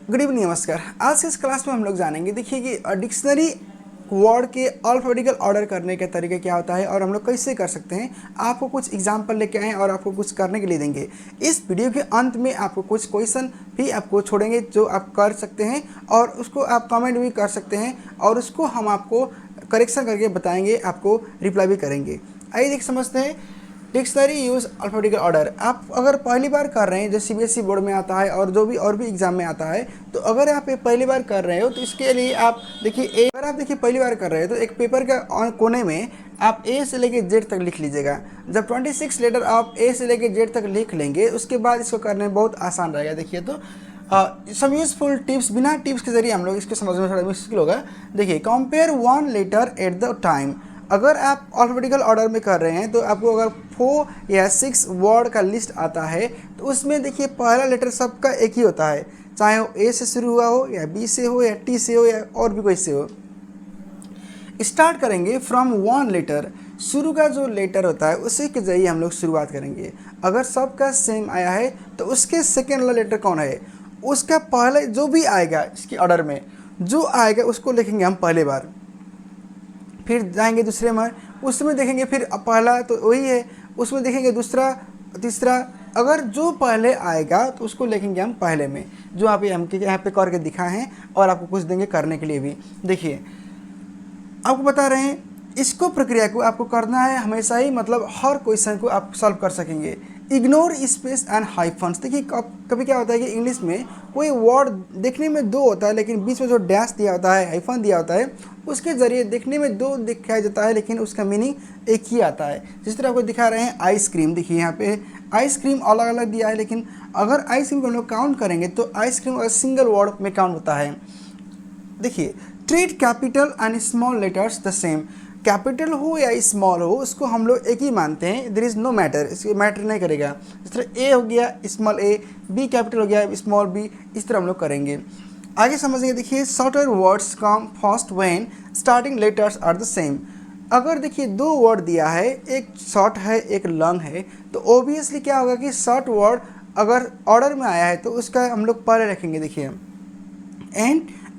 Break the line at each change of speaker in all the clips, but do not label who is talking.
Good evening, नमस्कार। आज के इस क्लास में हम लोग जानेंगे, देखिए कि डिक्शनरी वर्ड के अल्फाबेटिकल ऑर्डर करने के तरीके क्या होता है और हम लोग कैसे कर सकते हैं। आपको कुछ एग्जांपल लेके आए और आपको कुछ करने के लिए देंगे। इस वीडियो के अंत में आपको कुछ क्वेश्चन भी आपको छोड़ेंगे जो आप कर सकते हैं और उसको आप कमेंट भी कर सकते हैं और उसको हम आपको करेक्शन करके बताएंगे, आपको रिप्लाई भी करेंगे। आइए देख समझते हैं डिक्शनरी यूज अल्फाबेटिकल ऑर्डर। आप अगर पहली बार कर रहे हैं, जो सीबीएसई बोर्ड में आता है और जो भी और भी एग्जाम में आता है, तो अगर आप ये पहली बार कर रहे हो तो इसके लिए आप देखिए, अगर आप देखिए पहली बार कर रहे हो तो एक पेपर का कोने में आप ए से लेके जेड तक लिख लीजिएगा। जब 26 लेटर आप ए से लेके जेड तक लिख लेंगे, उसके बाद इसको करने में बहुत आसान रहेगा। देखिए तो सम यूजफुल टिप्स, बिना टिप्स के जरिए हम लोग इसको समझने में थोड़ा मुश्किल होगा। देखिए, compare one letter at the time. अगर आप अल्फाबेटिकल ऑर्डर में कर रहे हैं तो आपको अगर 4 या 6 वर्ड का लिस्ट आता है तो उसमें देखिए पहला लेटर सबका एक ही होता है, चाहे वो ए से शुरू हुआ हो या बी से हो या टी से हो या और भी कोई से हो। स्टार्ट करेंगे फ्रॉम वन लेटर। शुरू का जो लेटर होता है उसी के जरिए हम लोग शुरुआत करेंगे। अगर सबका सेम आया है तो उसके सेकेंड वाला लेटर कौन है, उसका पहले जो भी आएगा इसके ऑर्डर में जो आएगा उसको लिखेंगे हम पहले बार। फिर जाएंगे दूसरे में, उसमें देखेंगे फिर पहला तो वही है, उसमें देखेंगे दूसरा, तीसरा। अगर जो पहले आएगा तो उसको लिखेंगे हम पहले में, जो आप हम यहाँ पे करके दिखाए हैं और आपको कुछ देंगे करने के लिए भी। देखिए, आपको बता रहे हैं इसको प्रक्रिया को आपको करना है हमेशा ही, मतलब हर क्वेश्चन को आप सॉल्व कर सकेंगे। Ignore space and hyphens. देखिए कभी क्या होता है कि इंग्लिश में कोई वर्ड देखने में दो होता है लेकिन बीच में जो डैश दिया होता है, हाइफन दिया होता है, उसके ज़रिए देखने में दो दिखाया जाता है लेकिन उसका मीनिंग एक ही आता है। जिस तरह आपको दिखा रहे हैं आइसक्रीम, देखिए यहाँ पे आइसक्रीम अलग अलग दिया है, लेकिन अगर आइसक्रीम को हम लोग काउंट करेंगे तो आइसक्रीम सिंगल वर्ड में काउंट होता है। देखिए, treat capital and small letters the same. Capital हो या स्मॉल हो उसको हम लोग एक ही मानते हैं, देयर इज़ नो मैटर, इसको मैटर नहीं करेगा। जिस तरह ए हो गया स्मॉल ए, बी कैपिटल हो गया स्मॉल बी, इस तरह हम लोग करेंगे। आगे समझेंगे। देखिए, shorter words come first when starting letters are the same. अगर देखिए दो वर्ड दिया है, एक शॉर्ट है एक लॉन्ग है, तो ओबियसली क्या होगा कि शॉर्ट वर्ड अगर ऑर्डर में आया है तो उसका हम लोग पहले रखेंगे। देखिए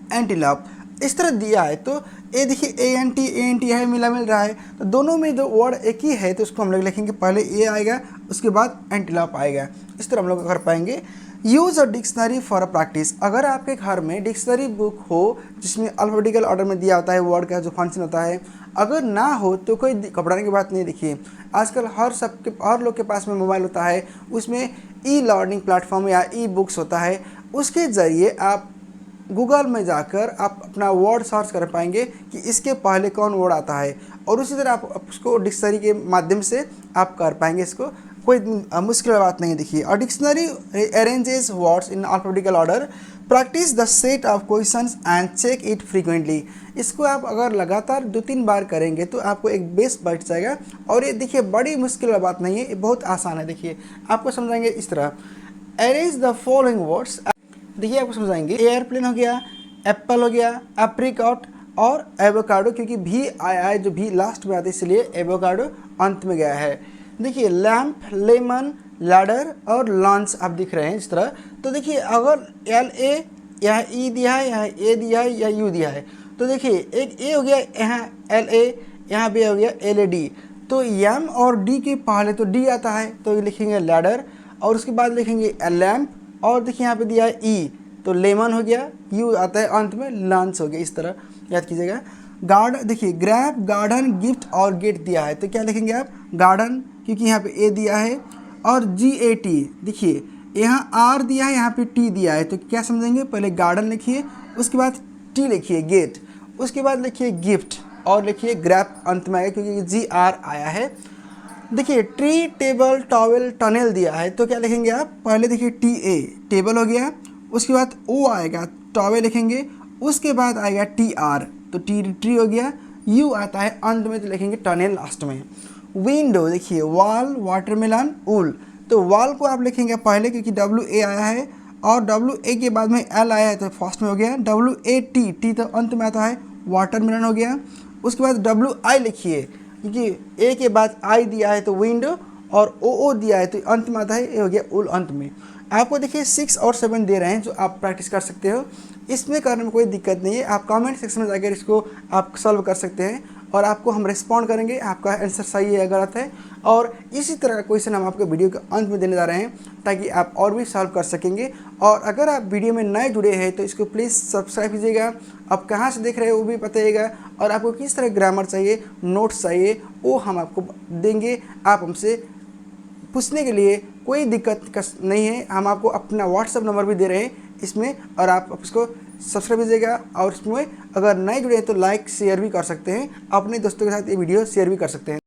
एंटीलोप इस तरह दिया है तो ए, देखिए ए एन टी है, मिल रहा है, तो दोनों में जो वर्ड एक ही है तो उसको हम लोग लिखेंगे पहले ए आएगा उसके बाद एंटीलोप आएगा। इस तरह हम लोग कर पाएंगे। Use a dictionary for a practice. अगर आपके घर में डिक्शनरी बुक हो जिसमें अल्फाबेटिकल ऑर्डर में दिया होता है वर्ड का जो फंक्शन होता है, अगर ना हो तो कोई घबराने की बात नहीं। देखिए, आजकल हर लोग के पास में मोबाइल होता है, उसमें ई लर्निंग प्लेटफॉर्म या ई बुक्स होता है, उसके ज़रिए आप गूगल में जाकर आप अपना वर्ड सर्च कर पाएंगे कि इसके पहले कौन वर्ड आता है, और उसी तरह आप उसको डिक्शनरी के माध्यम से आप कर पाएंगे। इसको कोई मुश्किल बात नहीं। देखिए, a dictionary arranges words in alphabetical order. Practice the set of questions and check it frequently. इसको आप अगर लगातार 2-3 बार करेंगे तो आपको एक बेस बैठ जाएगा। और ये देखिए बड़ी मुश्किल बात नहीं है, ये बहुत आसान है। देखिए आपको समझाएंगे इस तरह। Arrange the following words. देखिए आपको समझाएंगे, एयरप्लेन हो गया, एप्पल हो गया, एप्रिकॉट और एवोकाडो, क्योंकि भी आया है जो भी लास्ट में आता है इसलिए एवोकाडो अंत में गया है। देखिए लैम्प, लेमन, लैडर और लॉन्च आप दिख रहे हैं इस तरह। तो देखिए अगर एल ए यहाँ ई दिया है, यहाँ ए दिया है या यू दिया है, तो देखिए एक ए हो गया, यहाँ एल ए, यहाँ बी हो गया एल ए डी। तो एम और डी के पहले तो डी आता है तो लिखेंगे लैडर, और उसके बाद लिखेंगे लैम्प, और देखिए यहाँ पे दिया है ई तो लेमन हो गया, यू आता है अंत में लॉन्च हो गया। इस तरह याद कीजिएगा। गार्डन, देखिए ग्रैब, गार्डन, गिफ्ट और गेट दिया है तो क्या लिखेंगे आप गार्डन, क्योंकि यहाँ पे ए दिया है, और GAT। देखिए यहाँ आर दिया है, यहाँ पे टी दिया है, तो क्या समझेंगे, पहले गार्डन लिखिए, उसके बाद टी लिखिए गेट, उसके बाद लिखिए गिफ्ट, और लिखिए ग्रैब अंत में आएगा क्योंकि GR आया है। देखिए ट्री, टेबल, टॉवेल, टनल दिया है तो क्या लिखेंगे आप, पहले देखिए TA टेबल हो गया, उसके बाद O आएगा टॉवेल लिखेंगे, उसके बाद आएगा TR तो ट्री हो गया, U आता है अंत में तो लिखेंगे टनल लास्ट में। विंडो, देखिए वॉल, वाटरमेलन, वूल, तो वॉल को आप लिखेंगे पहले क्योंकि WA आया है, और WA के बाद में L आया है तो फर्स्ट में हो गया, WAT, टी तो अंत में आता है, वाटरमेलन हो गया। उसके बाद WI लिखिए क्योंकि ए के बाद आई दिया है तो विंडो, और ओ दिया है तो अंत में आता है, ये हो गया उल अंत में। आपको देखिए 6 और 7 दे रहे हैं जो आप प्रैक्टिस कर सकते हो। इसमें करने में कोई दिक्कत नहीं है, आप कमेंट सेक्शन में जाकर इसको आप सॉल्व कर सकते हैं और आपको हम रिस्पॉन्ड करेंगे आपका आंसर सही है या गलत है। और इसी तरह का क्वेश्चन हम आपको वीडियो के अंत में देने जा रहे हैं ताकि आप और भी सॉल्व कर सकेंगे। और अगर आप वीडियो में नए जुड़े हैं तो इसको प्लीज़ सब्सक्राइब कीजिएगा। आप कहाँ से देख रहे हो वो भी बताइएगा, और आपको किस तरह ग्रामर चाहिए, नोट्स चाहिए, वो हम आपको देंगे। आप हमसे पूछने के लिए कोई दिक्कत नहीं है, हम आपको अपना व्हाट्सएप नंबर भी दे रहे हैं इसमें, और आप उसको सब्सक्राइब कीजिएगा। और इसमें अगर नए जुड़े हैं तो लाइक शेयर भी कर सकते हैं, अपने दोस्तों के साथ ये वीडियो शेयर भी कर सकते हैं।